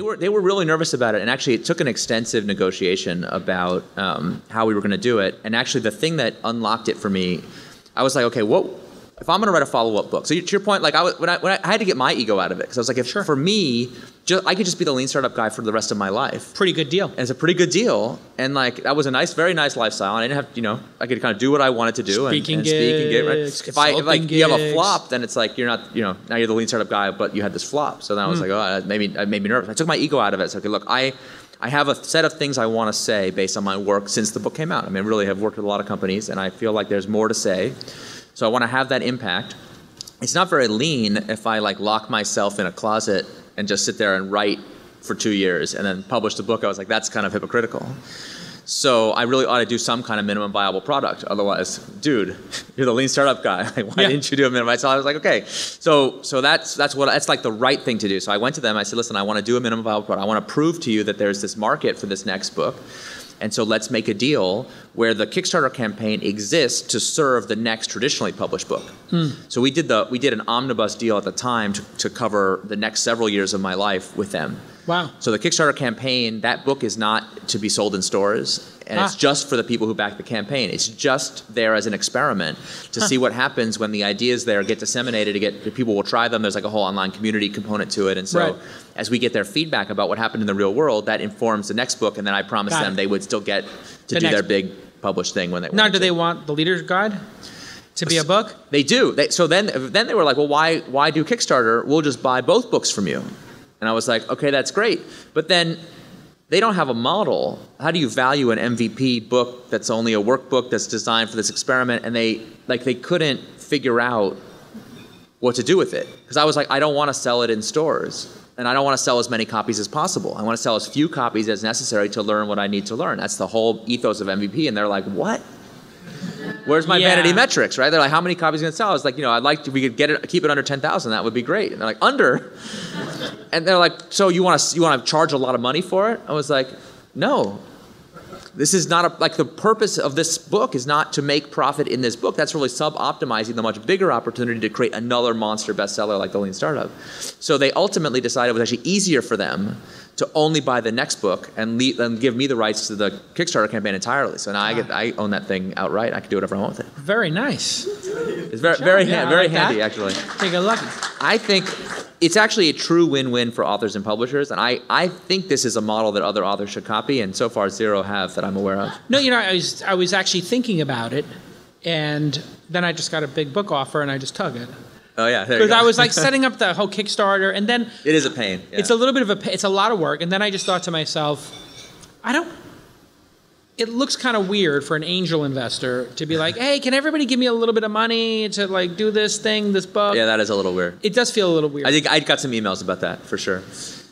were really nervous about it, and actually it took an extensive negotiation about how we were going to do it. And actually, the thing that unlocked it for me, I was like, okay, if I'm going to write a follow-up book? So to your point, like when I had to get my ego out of it, because I was like, for me, I could just be the lean startup guy for the rest of my life. Pretty good deal. And it's a pretty good deal, and like that was a nice, very nice lifestyle. And I didn't have, I could kind of do what I wanted to do and speak and get right. If you have a flop, then it's like you're not, now you're the lean startup guy, but you had this flop. So then I was like, oh, that made me nervous. I took my ego out of it. So okay, look, I have a set of things I want to say based on my work since the book came out. I mean, I really have worked with a lot of companies, and I feel like there's more to say. So I want to have that impact. It's not very lean if I like lock myself in a closet and just sit there and write for 2 years and then publish the book. I was like, that's kind of hypocritical. So I really ought to do some kind of minimum viable product. Otherwise, dude, you're the lean startup guy. Like, why didn't you do a minimum? So I was like, okay. So that's like the right thing to do. So I went to them. I said, listen, I want to do a minimum viable product. I want to prove to you that there's this market for this next book. And so let's make a deal where the Kickstarter campaign exists to serve the next traditionally published book. So we did an omnibus deal at the time to cover the next several years of my life with them. Wow. So the Kickstarter campaign, that book is not to be sold in stores, and it's just for the people who back the campaign. It's just there as an experiment to see what happens when the ideas there get disseminated, people will try them. There's like a whole online community component to it. And so as we get their feedback about what happened in the real world, that informs the next book, and then I promised them they would still get to do their big published thing when they Now, do they want the Leader's Guide to be a book? They do. So then they were like, well, why do Kickstarter? We'll just buy both books from you. And I was like, okay, that's great. But then they don't have a model. How do you value an MVP book that's only a workbook that's designed for this experiment? And they couldn't figure out what to do with it. Because I was like, I don't want to sell it in stores. And I don't want to sell as many copies as possible. I want to sell as few copies as necessary to learn what I need to learn. That's the whole ethos of MVP. And they're like, what? Where's my vanity metrics, right? They're like, how many copies are you going to sell? I was like, I'd like to, we could keep it under 10,000. That would be great. And they're like, under? And they're like, so you want to charge a lot of money for it? I was like, no. This is not the purpose of this book is not to make profit in this book. That's really sub-optimizing the much bigger opportunity to create another monster bestseller like The Lean Startup. So they ultimately decided it was actually easier for them to only buy the next book and give me the rights to the Kickstarter campaign entirely. So now I own that thing outright. I can do whatever I want with it. Very nice. It's very handy, actually. Take a look. I think it's actually a true win-win for authors and publishers, and I think this is a model that other authors should copy, and so far zero have that I'm aware of. No, I was actually thinking about it, and then I just got a big book offer, and I just took it. Oh yeah, because I was like setting up the whole Kickstarter, and then it is a pain. Yeah. It's a little bit of it's a lot of work, and then I just thought to myself, it looks kind of weird for an angel investor to be like, hey, can everybody give me a little bit of money to like do this book? Yeah, that is a little weird. It does feel a little weird. I think I got some emails about that for sure.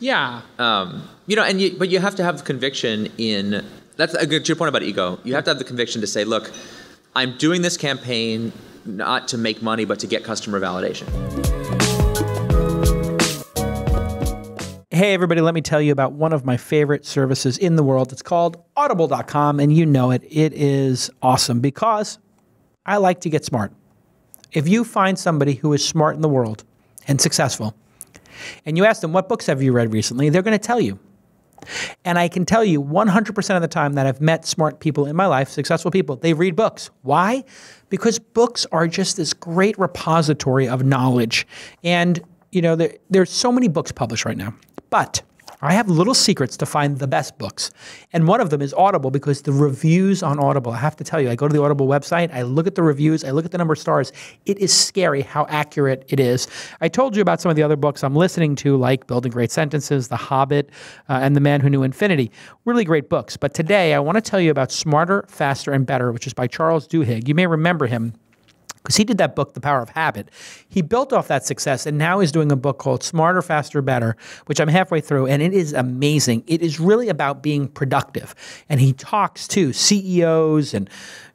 Yeah. But you have to have the conviction in, that's a good, to your point about ego, you have to have the conviction to say, look, I'm doing this campaign not to make money, but to get customer validation. Hey everybody, let me tell you about one of my favorite services in the world. It's called Audible.com, and you know it. It is awesome because I like to get smart. If you find somebody who is smart in the world and successful, and you ask them, what books have you read recently? They're going to tell you. And I can tell you 100% of the time that I've met smart people in my life, successful people, they read books. Why? Because books are just this great repository of knowledge. And, there's so many books published right now. But I have little secrets to find the best books. And one of them is Audible, because the reviews on Audible, I have to tell you, I go to the Audible website, I look at the reviews, I look at the number of stars. It is scary how accurate it is. I told you about some of the other books I'm listening to, like Building Great Sentences, The Hobbit, and The Man Who Knew Infinity. Really great books. But today I want to tell you about Smarter, Faster, and Better, which is by Charles Duhigg. You may remember him, because he did that book, The Power of Habit. He built off that success, and now he's doing a book called Smarter, Faster, Better, which I'm halfway through, and it is amazing. It is really about being productive. And he talks to CEOs and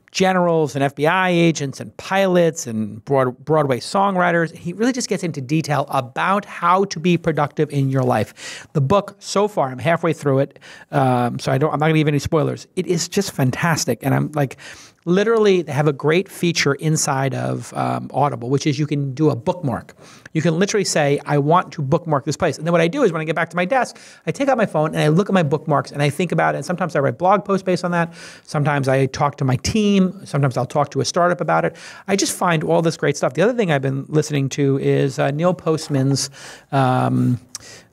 generals and FBI agents and pilots and Broadway songwriters. He really just gets into detail about how to be productive in your life. The book, so far, I'm halfway through it, so I'm not going to give any spoilers. It is just fantastic, and I'm like, Literally, they have a great feature inside of Audible, which is you can do a bookmark. You can literally say, I want to bookmark this place. And then what I do is when I get back to my desk, I take out my phone and I look at my bookmarks and I think about it. And sometimes I write blog posts based on that. Sometimes I talk to my team. Sometimes I'll talk to a startup about it. I just find all this great stuff. The other thing I've been listening to is Neil Postman's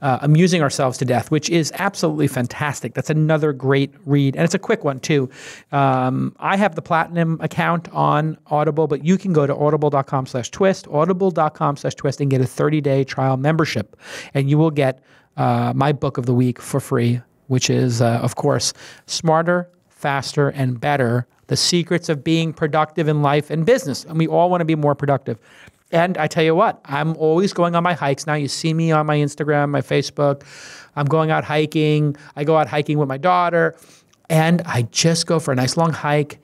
Amusing Ourselves to Death, which is absolutely fantastic. That's another great read. And it's a quick one, too. I have the Platinum account on Audible, but you can go to audible.com/twist, audible.com/twist, and get a 30-day trial membership. And you will get my book of the week for free, which is, of course, Smarter, Faster, and Better: The Secrets of Being Productive in Life and Business. And we all want to be more productive. And I tell you what, I'm always going on my hikes now. You see me on my Instagram, my Facebook. I'm going out hiking. I go out hiking with my daughter. And I just go for a nice long hike,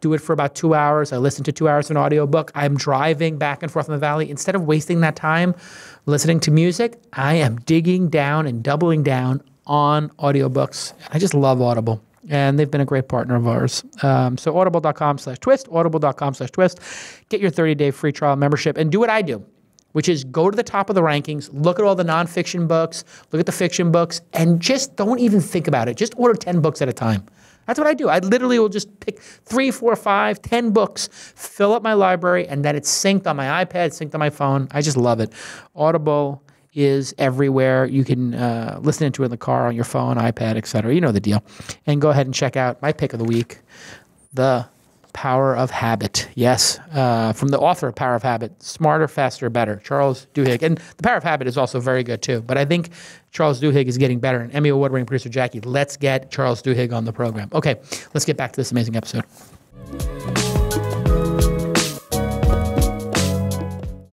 do it for about 2 hours. I listen to 2 hours of an audiobook. I'm driving back and forth in the valley. Instead of wasting that time listening to music, I am digging down and doubling down on audiobooks. I just love Audible. And they've been a great partner of ours. So audible.com/twist, audible.com/twist. Get your 30-day free trial membership and do what I do, which is go to the top of the rankings, look at all the nonfiction books, look at the fiction books, and just don't even think about it. Just order 10 books at a time. That's what I do. I literally will just pick 3, 4, 5, 10 books, fill up my library, and then it's synced on my iPad, synced on my phone. I just love it. Audible is everywhere. You can listen to it in the car, on your phone, iPad, etc. You know the deal. And go ahead and check out my pick of the week, The Power of Habit. Yes, from the author of Power of Habit, Smarter, Faster, Better, Charles Duhigg. And The Power of Habit is also very good too. But I think Charles Duhigg is getting better. And Emmy Award-winning producer Jackie, let's get Charles Duhigg on the program. Okay, let's get back to this amazing episode.